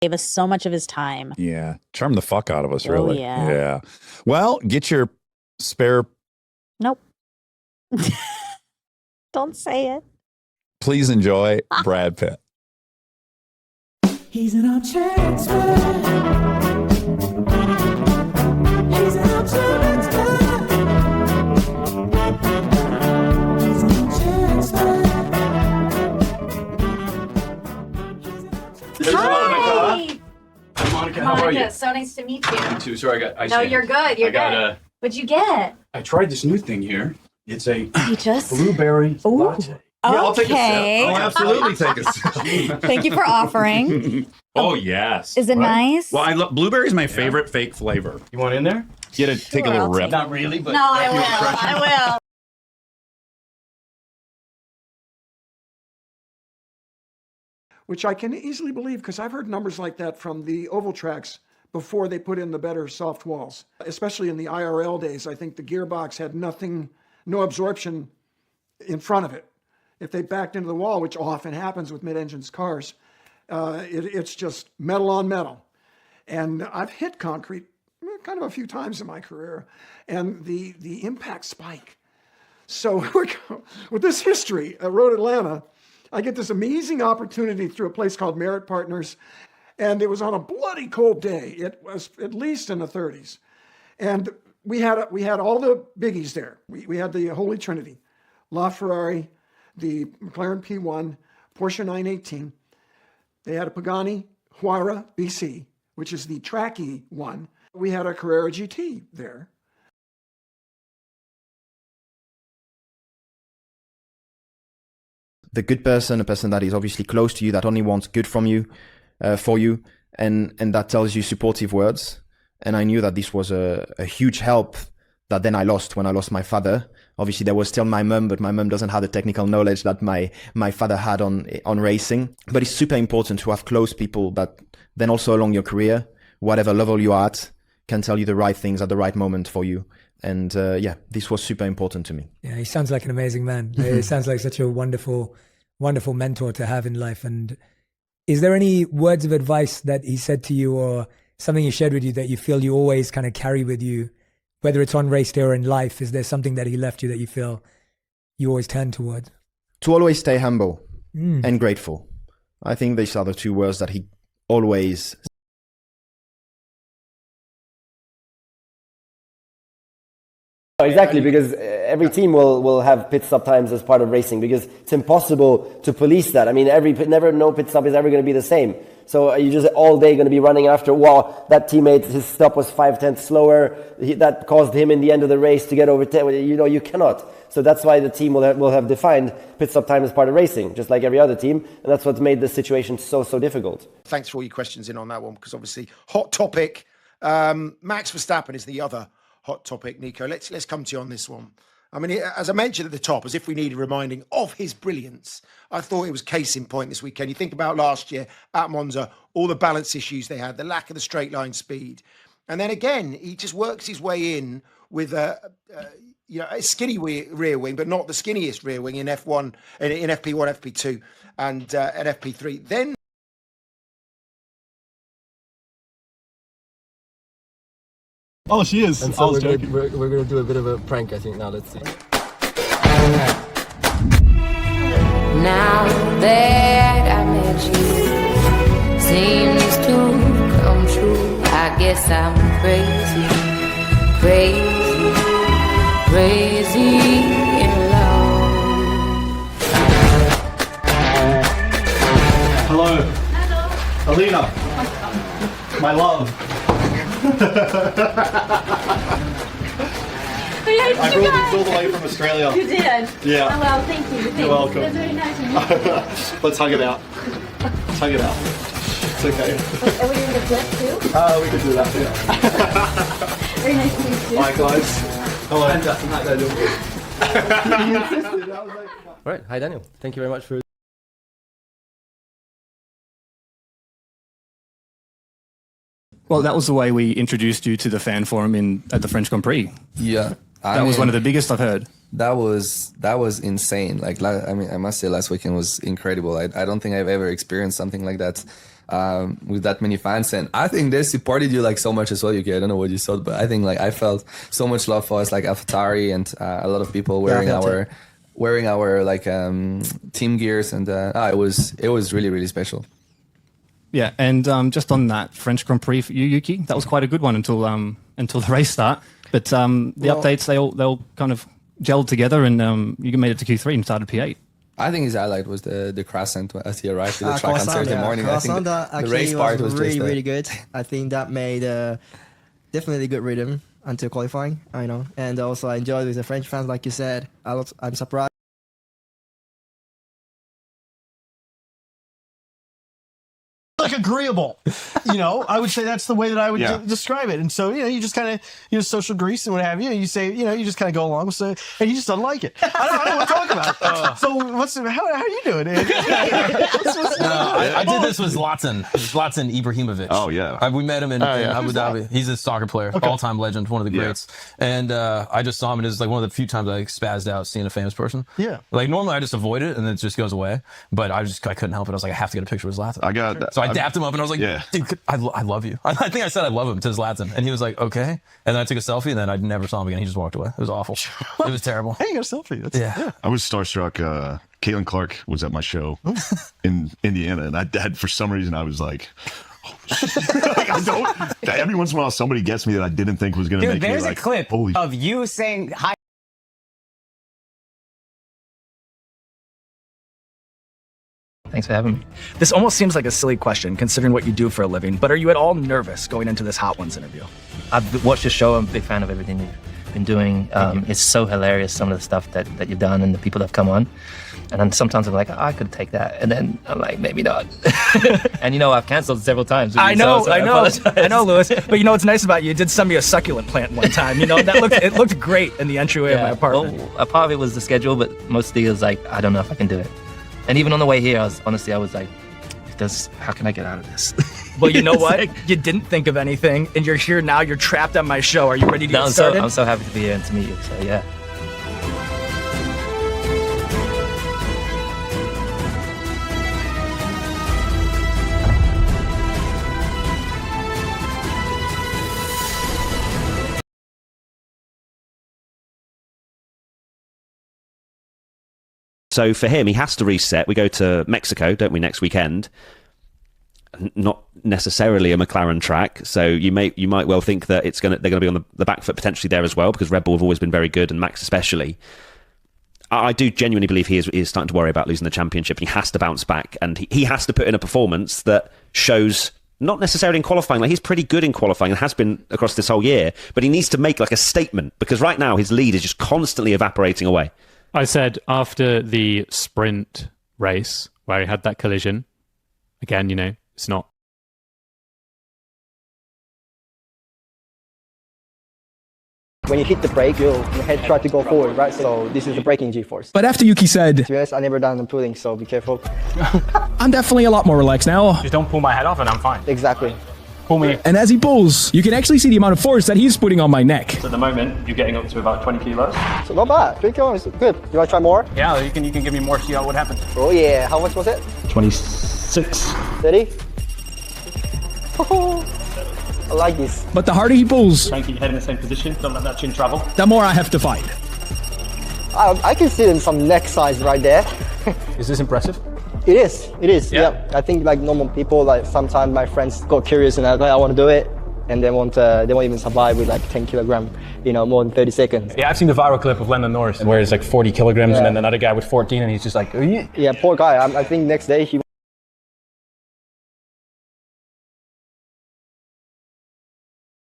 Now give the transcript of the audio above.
Gave us so much of his time. Yeah. Charm the fuck out of us, really. Yeah. Yeah. Well, get your spare. Nope. Don't say it. Please enjoy Brad Pitt. He's an armchair expert. He's an armchair expert. He's an armchair expert. Hi. Hi, Monica. How are you? So nice to meet you. You too. Sorry, I got ice. No, you're good. You're I good. What'd you get? I tried this new thing here. It's a Peaches. blueberry latte. Yeah, I'll take a sip. Okay. I'll absolutely take a sip. Thank you for offering. Oh, yes. Is it nice? Well, I love blueberry's my favorite fake flavor. You want in there? Take a Sure, little I'll rip. Not really, but No, I will. I will. Which I can easily believe because I've heard numbers like that from the oval tracks before they put in the better soft walls. Especially in the IRL days, I think the gearbox had no absorption in front of it. If they backed into the wall, which often happens with mid-engines cars, it's just metal on metal. And I've hit concrete kind of a few times in my career, and the impact spike. So with this history at Road Atlanta, I get this amazing opportunity through a place called Merit Partners, and it was on a bloody cold day. It was at least in the 30s, and we had all the biggies there. We had the Holy Trinity, LaFerrari, the McLaren P1, Porsche 918. They had a Pagani Huayra BC, which is the tracky one. We had a Carrera GT there. The good person, a person that is obviously close to you, that only wants good from you, for you, and that tells you supportive words. And I knew that this was a huge help that then I lost when I lost my father. Obviously, there was still my mum, but my mum doesn't have the technical knowledge that my father had on racing. But it's super important to have close people that then also along your career, whatever level you're at, can tell you the right things at the right moment for you. And yeah, this was super important to me. Yeah, he sounds like an amazing man. He sounds like such a wonderful, wonderful mentor to have in life. And is there any words of advice that he said to you or something he shared with you that you feel you always kind of carry with you, whether it's on race day or in life? Is there something that he left you that you feel you always turn towards? To always stay humble and grateful. I think these are the two words that he always. Exactly, because every team will have pit stop times as part of racing because it's impossible to police that. I mean, no pit stop is ever going to be the same. So you just all day going to be running after, wow, that teammate, his stop was 5/10 slower. That caused him in the end of the race to get over 10. You know, you cannot. So that's why the team will have defined pit stop time as part of racing, just like every other team. And that's what's made the situation so difficult. Thanks for all your questions in on that one, because obviously hot topic. Max Verstappen is the other hot topic, Nico. Let's come to you on this one. I mean, as I mentioned at the top, as if we needed reminding of his brilliance, I thought it was case in point this weekend. You think about last year at Monza, all the balance issues they had, the lack of the straight line speed. And then again, he just works his way in with a skinny rear wing, but not the skinniest rear wing in F1, in FP1, FP2, and at FP3. Then oh, she is. And so we're going to do a bit of a prank, I think, now. Let's see. Now that I met you, seems to come true. I guess I'm crazy in love. Hello. Alina. My love. I rode this all the way from Australia. You did? Yeah. Oh, well, thank you. You're welcome. That's very nice of you. Let's hug it out. Let's hug it out. It's okay. Are we doing the flip too? We could do that, yeah. Very nice to meet you. Hi, guys. Hello. Fantastic. Hi, Daniel. All right. Hi, Daniel. Thank you very much for... Well, that was the way we introduced you to the fan forum at the French Grand Prix. Yeah. That was one of the biggest I've heard. That was insane. Like, I mean, I must say last weekend was incredible. I don't think I've ever experienced something like that. with that many fans. And I think they supported you like so much as well, Yuki. I don't know what you thought, but I think like I felt so much love for us, like AlphaTauri and a lot of people wearing our like team gears, and it was really, really special. Yeah, and just on that French Grand Prix for you, Yuki, that was quite a good one until the race start. But the updates, they all kind of gelled together, and you made it to Q3 and started P8. I think his highlight was the croissant as he arrived to the track on Thursday morning. I think Croissant the race part was really, just really good. I think that made definitely good rhythm until qualifying, I know. And also I enjoyed with the French fans, like you said. I'm surprised. Like agreeable, I would say that's the way that I would describe it. And so, you just kind of, social grease and what have you. You say, you just kind of go along with it, and he just doesn't like it. I don't know what to talk about. So, how are you doing? I did this with Zlatan Ibrahimovic. Oh yeah, we met him in Abu Dhabi. He's a soccer player, all-time legend, one of the greats. And I just saw him, and it was like one of the few times I spazzed out seeing a famous person. Yeah, like normally I just avoid it and then it just goes away, but I couldn't help it. I was like, I have to get a picture with Zlatan. So I dapped him up and I was like, dude, I love you. I think I said I love him to Zlatan, and he was like, okay. And then I took a selfie, and then I never saw him again. He just walked away. It was awful. It was terrible. Hey, you got a selfie? Yeah. I was starstruck. Caitlin Clark was at my show in Indiana, and I had, for some reason, I was like, every once in a while somebody gets me that I didn't think was going to make me like, there's a clip of you saying hi. Thanks for having me. This almost seems like a silly question considering what you do for a living, but are you at all nervous going into this Hot Ones interview? I've watched your show. I'm a big fan of everything you've been doing. It's so hilarious, some of the stuff that you've done and the people that have come on. And then sometimes I'm like, I could take that. And then I'm like, maybe not. And I've canceled several times. I know, Lewis. But what's nice about you did send me a succulent plant one time. It looked great in the entryway of my apartment. Well, a part of it was the schedule, but mostly it was like, I don't know if I can do it. And even on the way here, I was like, how can I get out of this? Well, you know what? You didn't think of anything, and you're here now. You're trapped on my show. Are you ready to get started? I'm so happy to be here and to meet you. So yeah. So for him, he has to reset. We go to Mexico, don't we, next weekend? Not necessarily a McLaren track, so you might well think that they're going to be on the back foot potentially there as well, because Red Bull have always been very good, and Max especially. I do genuinely believe he is starting to worry about losing the championship, and he has to bounce back, and he has to put in a performance that shows. Not necessarily in qualifying, like he's pretty good in qualifying and has been across this whole year, but he needs to make like a statement, because right now his lead is just constantly evaporating away. I said after the sprint race where he had that collision, again, it's not. When you hit the brake, your head tries to go forward, right? So this is the braking G-force. But after Yuki said, to be honest, I never done the pulling, so be careful. I'm definitely a lot more relaxed now. Just don't pull my head off and I'm fine. Exactly. Pull me. And as he pulls, you can actually see the amount of force that he's putting on my neck. So at the moment, you're getting up to about 20 kilos. So not bad. 20 kilos is good. You want to try more? Yeah, you can give me more, see what happens. Oh yeah. How much was it? 26. 30? I like this. But the harder he pulls, Try and keep your head in the same position. Don't let that chin travel. the more I have to fight. I can see some neck size right there. Is this impressive? It is. Yeah. I think like normal people, like sometimes my friends got curious and I want to do it, and they won't even survive with like 10 kilogram, more than 30 seconds. Yeah, I've seen the viral clip of Lennon Norris where it's like 40 kilograms and then another guy with 14 and he's just like, yeah, poor guy. I think next day he